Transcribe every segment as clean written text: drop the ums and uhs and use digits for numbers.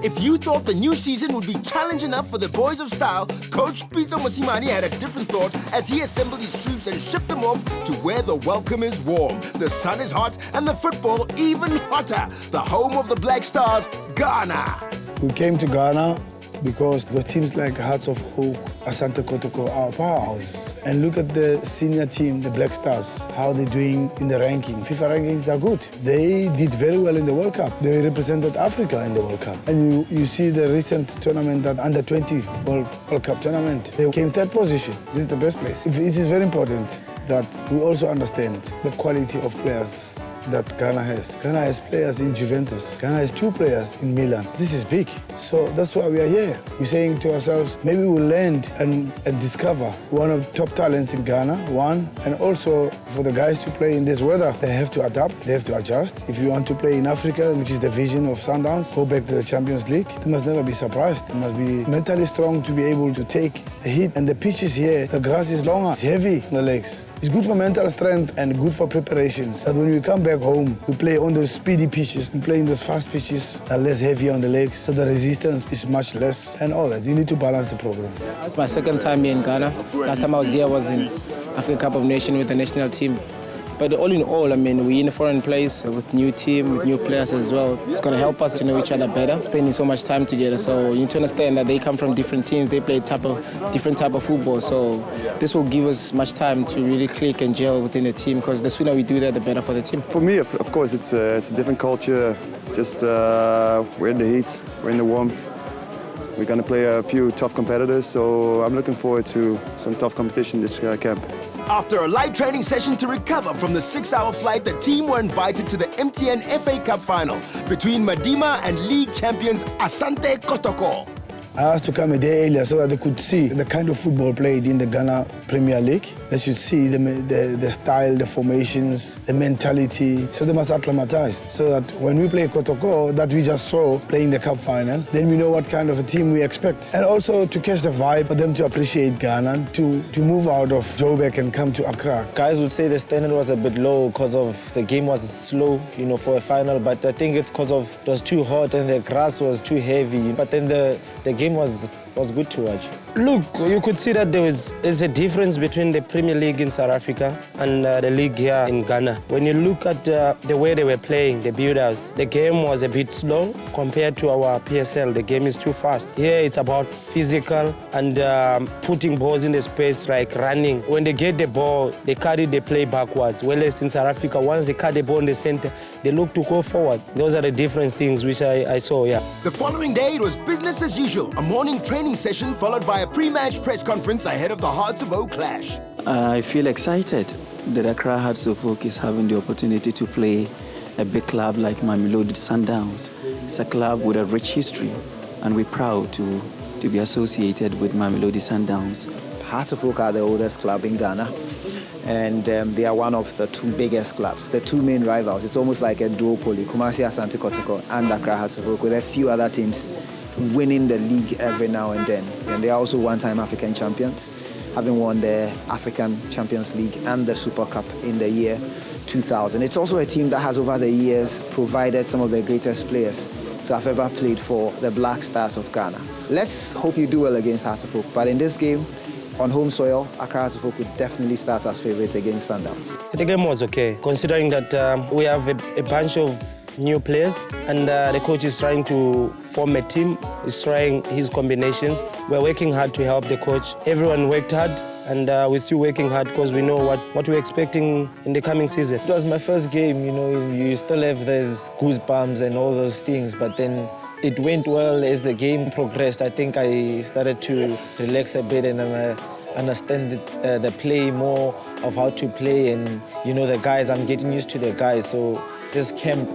If you thought the new season would be challenge enough for the boys of style, Coach Peter Mosimane had a different thought as he assembled his troops and shipped them off to where the welcome is warm, the sun is hot, and the football even hotter. The home of the Black Stars, Ghana. We came to Ghana because teams like Hearts of Oak, Asante Kotoko are powerhouses. And look at the senior team, the Black Stars, how they're doing in the ranking. FIFA rankings are good. They did very well in the World Cup. They represented Africa in the World Cup. And you see the recent tournament, that under-20 World Cup tournament. They came third position. This is the best place. It is very important that we also understand the quality of players that Ghana has. Ghana has players in Juventus. Ghana has 2 players in Milan. This is big. So that's why we are here. We're saying to ourselves, maybe we'll land and discover one of the top talents in Ghana, one. And also for the guys to play in this weather, they have to adapt, they have to adjust. If you want to play in Africa, which is the vision of Sundowns, go back to the Champions League, they must never be surprised. They must be mentally strong to be able to take the heat. And the pitches here, the grass is longer, it's heavy on the legs. It's good for mental strength and good for preparations. That when we come back home, we play on those speedy pitches and play in those fast pitches that are less heavy on the legs, so the resistance is much less and all that. You need to balance the program. My second time here in Ghana. Last time I was here was in Africa Cup of Nations with the national team. But all in all, I mean, we're in a foreign place with new team, with new players as well. It's going to help us to know each other better, spending so much time together. So you need to understand that they come from different teams, they play different type of football. So this will give us much time to really click and gel within the team, because the sooner we do that, the better for the team. For me, of course, it's a different culture. Just we're in the heat, we're in the warmth. We're going to play a few tough competitors, so I'm looking forward to some tough competition this camp. After a light training session to recover from the 6-hour flight, the team were invited to the MTN FA Cup Final between Madima and league champions Asante Kotoko. I asked to come a day earlier so that they could see the kind of football played in the Ghana Premier League. They should see the style, the formations, the mentality. So they must acclimatize so that when we play Kotoko, that we just saw playing the cup final, then we know what kind of a team we expect. And also to catch the vibe for them to appreciate Ghana, to move out of Joburg and come to Accra. Guys would say the standard was a bit low because of the game was slow, for a final. But I think it's because of it was too hot and the grass was too heavy. But then the game was good to watch. Look, you could see that there's a difference between the Premier League in South Africa and the league here in Ghana. When you look at the way they were playing, the build-ups, the game was a bit slow compared to our PSL. The game is too fast. Here it's about physical and putting balls in the space, like running. When they get the ball, they carry the play backwards. Whereas in South Africa, once they cut the ball in the center, they look to go forward. Those are the different things which I saw, yeah. The following day, it was business as usual. A morning training session followed by a pre-match press conference ahead of the Hearts of Oak clash. I feel excited that Accra Hearts of Oak is having the opportunity to play a big club like Mamelodi Sundowns. It's a club with a rich history, and we're proud to be associated with Mamelodi Sundowns. Hearts of Oak are the oldest club in Ghana, and they are one of the 2 biggest clubs, the 2 main rivals. It's almost like a duopoly, Kumasi Asante Kotoko and Accra Hearts of Oak, with a few other teams winning the league every now and then. And they are also one-time African champions, having won the African Champions League and the Super Cup in the year 2000. It's also a team that has over the years provided some of the greatest players to have ever played for the Black Stars of Ghana. Let's hope you do well against Hearts of Oak, but in this game, on home soil, Accra Hearts of Oak would definitely start as favourites against Sundowns. The game was okay, considering that we have a bunch of new players and the coach is trying to form a team, he's trying his combinations. We're working hard to help the coach. Everyone worked hard and we're still working hard because we know what we're expecting in the coming season. It was my first game, you still have those goosebumps and all those things, but then it went well as the game progressed. I think I started to relax a bit and understand the play more of how to play, and the guys, I'm getting used to the guys. So this camp,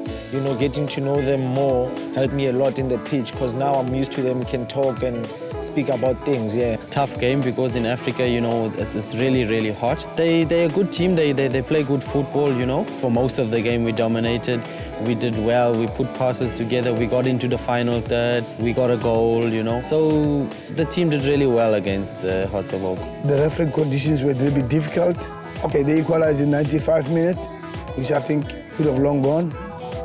getting to know them more helped me a lot in the pitch, because now I'm used to them, can talk and speak about things, yeah. Tough game because in Africa, it's really, really hot. They're a good team, they play good football, For most of the game we dominated. We did well, we put passes together, we got into the final third, we got a goal, So the team did really well against Hearts of Oak. The referee conditions were a little bit difficult. Okay, they equalized in 95 minutes, which I think could have long gone.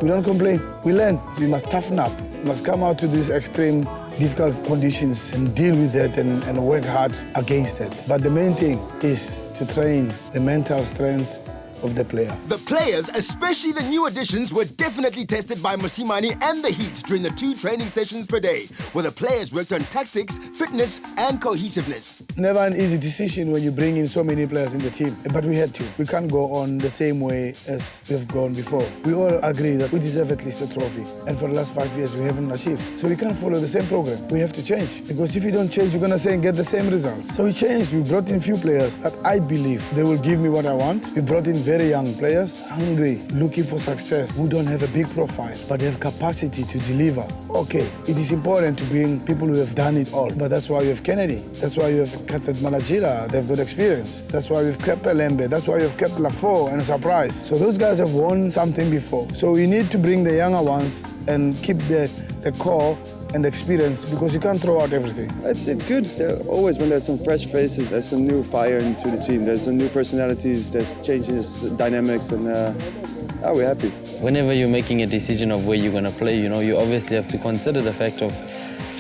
We don't complain. We learn. We must toughen up. We must come out to these extreme, difficult conditions and deal with that and work hard against it. But the main thing is to train the mental strength of the player. The players, especially the new additions, were definitely tested by Mosimane and the Heat during the 2 training sessions per day, where the players worked on tactics, fitness and cohesiveness. Never an easy decision when you bring in so many players in the team, but we had to. We can't go on the same way as we've gone before. We all agree that we deserve at least a trophy, and for the last 5 years we haven't achieved. So we can't follow the same program. We have to change, because if you don't change, you're going to get the same results. So we changed. We brought in few players that I believe they will give me what I want. We brought in very young players, hungry, looking for success, who don't have a big profile, but they have capacity to deliver. Okay, it is important to bring people who have done it all, but that's why you have Kennedy. That's why you have Katet Malajila. They've got experience. That's why we've kept Pelembe. That's why you've kept Lafo and Surprise. So those guys have won something before. So we need to bring the younger ones and keep the core and the experience, because you can't throw out everything. It's good. Always when there's some fresh faces, there's some new fire into the team. There's some new personalities, there's changes, dynamics, and we're happy. Whenever you're making a decision of where you're going to play, you obviously have to consider the fact of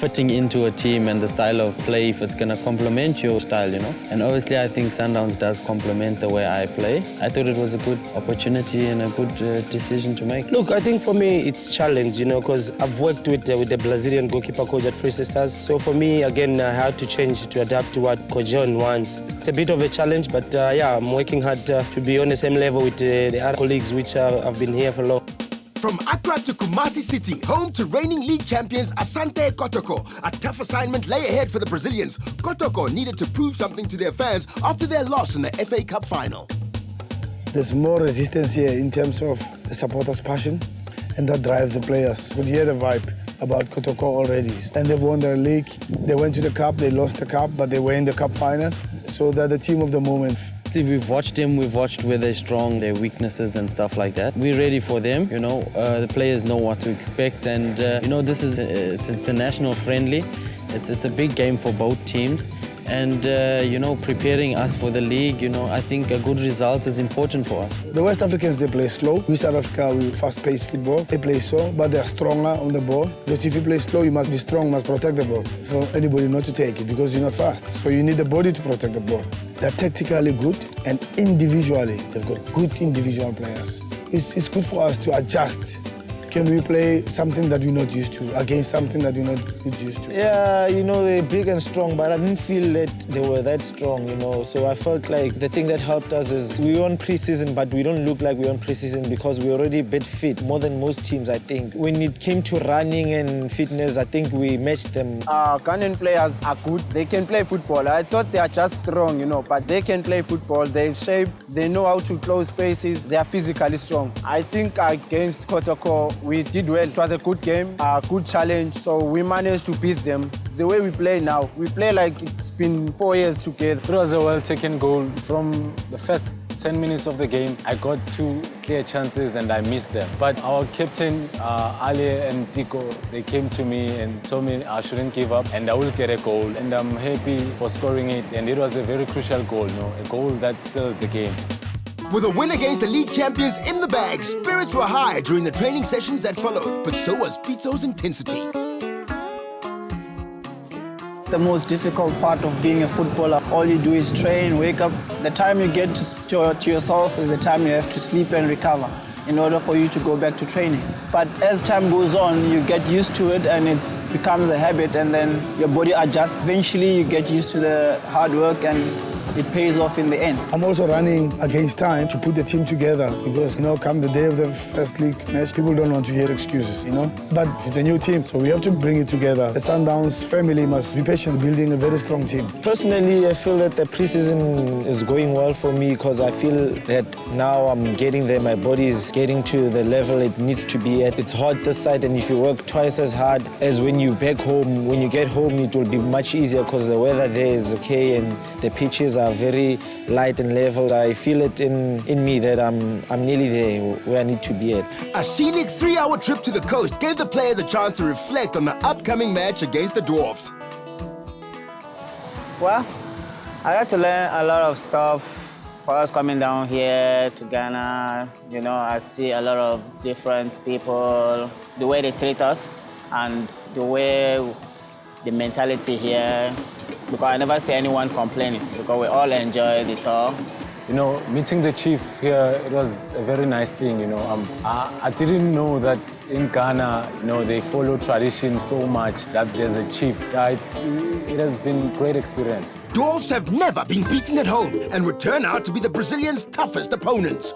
fitting into a team and the style of play, if it's going to complement your style, And obviously I think Sundowns does complement the way I play. I thought it was a good opportunity and a good decision to make. Look, I think for me it's challenge, because I've worked with the Brazilian goalkeeper coach at Free Sisters. So for me, again, I had to change to adapt to what Coach John wants. It's a bit of a challenge, but I'm working hard to be on the same level with the other colleagues which have been here for long. From Accra to Kumasi City, home to reigning league champions Asante Kotoko. A tough assignment lay ahead for the Brazilians. Kotoko needed to prove something to their fans after their loss in the FA Cup Final. There's more resistance here in terms of the supporters' passion, and that drives the players. But you hear the vibe about Kotoko already. And they've won their league. They went to the cup, they lost the cup, but they were in the cup final. So they're the team of the moment. We've watched them, we've watched where they're strong, their weaknesses and stuff like that. We're ready for them, the players know what to expect, and this is it's a national friendly. It's a big game for both teams, and preparing us for the league, I think a good result is important for us. The West Africans, they play slow. We South Africa, we fast-paced football. They play slow, but they're stronger on the ball. Because if you play slow, you must be strong, you must protect the ball for anybody not to take it, because you're not fast. So you need the body to protect the ball. They're tactically good, and individually, they've got good individual players. It's good for us to adjust. Can we play something that we're not used to against something that we're not used to? Yeah, they're big and strong, but I didn't feel that they were that strong, So I felt like the thing that helped us is we were on pre-season, but we don't look like we're on pre-season because we're already a bit fit, more than most teams, I think. When it came to running and fitness, I think we matched them. Ghanaian players are good. They can play football. I thought they are just strong, but they can play football. They're shaped. They know how to close spaces. They are physically strong. I think against Kotoko, we did well. It was a good game, a good challenge, so we managed to beat them. The way we play now, we play like it's been 4 years together. It was a well-taken goal. From the first 10 minutes of the game, I got 2 clear chances and I missed them. But our captain, Ali and Tiko, they came to me and told me I shouldn't give up and I will get a goal. And I'm happy for scoring it. And it was a very crucial goal, a goal that sealed the game. With a win against the league champions in the bag, spirits were high during the training sessions that followed, but so was Pitso's intensity. The most difficult part of being a footballer, all you do is train, wake up. The time you get to yourself is the time you have to sleep and recover in order for you to go back to training. But as time goes on, you get used to it and it becomes a habit, and then your body adjusts. Eventually you get used to the hard work and it pays off in the end. I'm also running against time to put the team together because, come the day of the first league match, people don't want to hear excuses, But it's a new team, so we have to bring it together. The Sundowns family must be patient building a very strong team. Personally, I feel that the preseason is going well for me because I feel that now I'm getting there. My body is getting to the level it needs to be at. It's hot this side, and if you work twice as hard as when you back home, when you get home, it will be much easier because the weather there is okay and the pitches are very light and level. I feel it in me that I'm nearly there where I need to be at. A scenic 3-hour trip to the coast gave the players a chance to reflect on the upcoming match against the Dwarfs. Well, I got to learn a lot of stuff First coming down here to Ghana, you know, I see a lot of different people, the way they treat us and the way, the mentality here, because I never see anyone complaining, because we all enjoy the tour. You know, meeting the chief here, it was a very nice thing, you know. I didn't know that in Ghana, you know, they follow tradition so much that there's a chief. It has been a great experience. Dwarfs have never been beaten at home and would turn out to be the Brazilians' toughest opponents.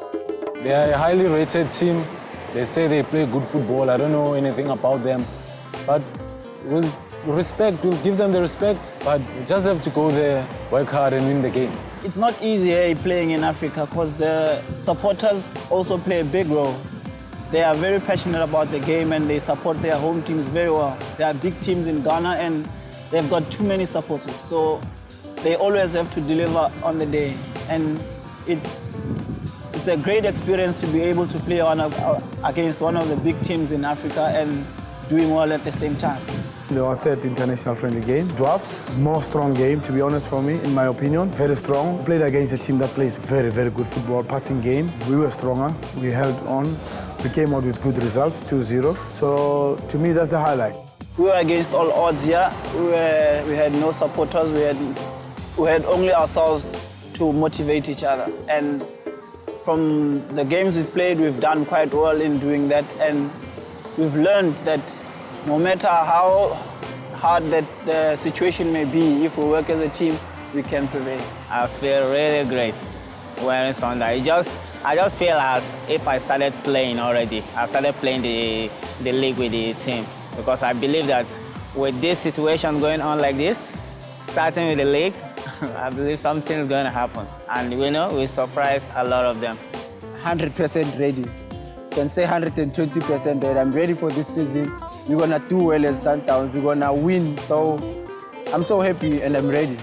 They are a highly rated team. They say they play good football. I don't know anything about them, but we'll give them the respect, but we just have to go there, work hard and win the game. It's not easy playing in Africa because the supporters also play a big role. They are very passionate about the game and they support their home teams very well. There are big teams in Ghana and they've got too many supporters, so they always have to deliver on the day. And it's a great experience to be able to play against one of the big teams in Africa and doing well at the same time. Our third international friendly game. Dwarfs, more strong game, to be honest, for me, in my opinion. Very strong. Played against a team that plays very, very good football, passing game. We were stronger. We held on. We came out with good results, 2-0. So, to me, that's the highlight. We were against all odds here. We had no supporters. We had only ourselves to motivate each other. And from the games we've played, we've done quite well in doing that. And we've learned that no matter how hard that the situation may be, if we work as a team, we can prevail. I feel really great wearing Sunday. I just feel as if I started playing already. I've started playing the league with the team because I believe that with this situation going on like this, starting with the league, I believe something is going to happen. And we know we surprise a lot of them. 100% ready. Can say 120% ready. I'm ready for this season. We're gonna do well as Sundowns. We're gonna win. So I'm so happy and I'm ready.